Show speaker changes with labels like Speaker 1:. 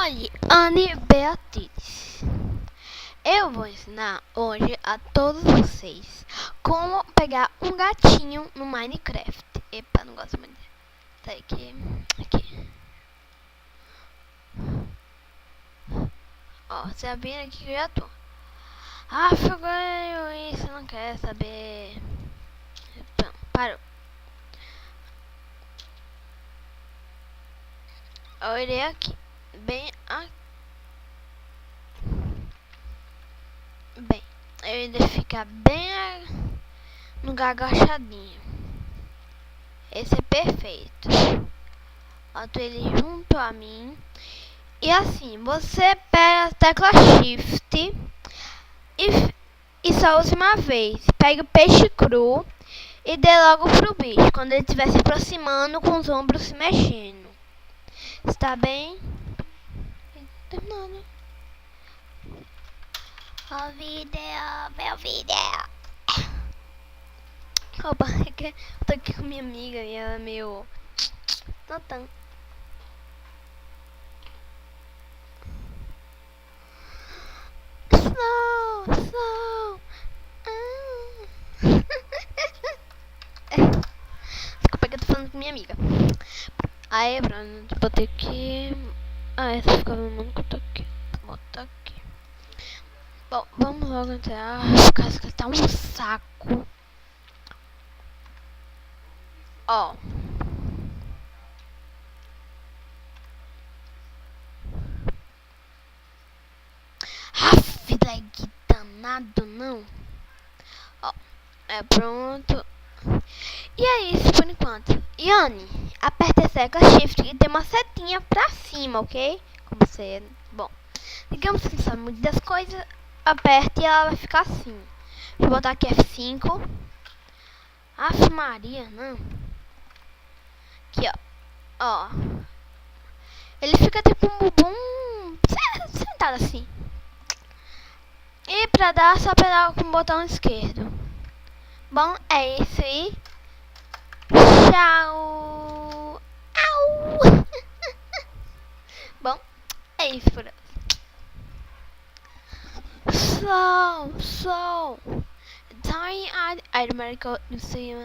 Speaker 1: Oi, Anne Beatriz. Eu vou ensinar hoje a todos vocês como pegar um gatinho no Minecraft. Epa, não gosto muito. Tá aqui. Ó, você abrindo aqui que eu já tô. Ah, eu ganho isso, não quer saber. Epa, parou. Eu irei aqui. Bem, eu irei ficar bem no lugar agachadinho. Esse é perfeito. Boto ele junto a mim. E assim, você pega a tecla Shift e só use uma vez. Pega o peixe cru e dê logo pro bicho, quando ele estiver se aproximando com os ombros se mexendo. Está bem? Terminando. O vídeo, meu vídeo. Opa, eu tô aqui com minha amiga e ela é meio... Não. Slow. Desculpa que eu tô falando com minha amiga. Aí, pronto, botei aqui. Ah, essa fica vendo que eu tô aqui. Vou botar aqui. Bom, vamos logo entrar. Caso que tá um saco. Ó. Aff, lag danado, não. Ó, é pronto. E é isso por enquanto. Yane, aperta a tecla Shift e tem uma setinha pra cima, ok? Como você... Bom, digamos que não sabe muito das coisas, aperte e ela vai ficar assim. Vou botar aqui F5. Aff, Maria, não. Aqui, ó. Ele fica tipo um bumbum sentado assim. E pra dar, só pegar com o botão esquerdo. Bom, é isso aí. Tchau. Au. Bom, é isso por hoje. So. Sorry, I medical, you see,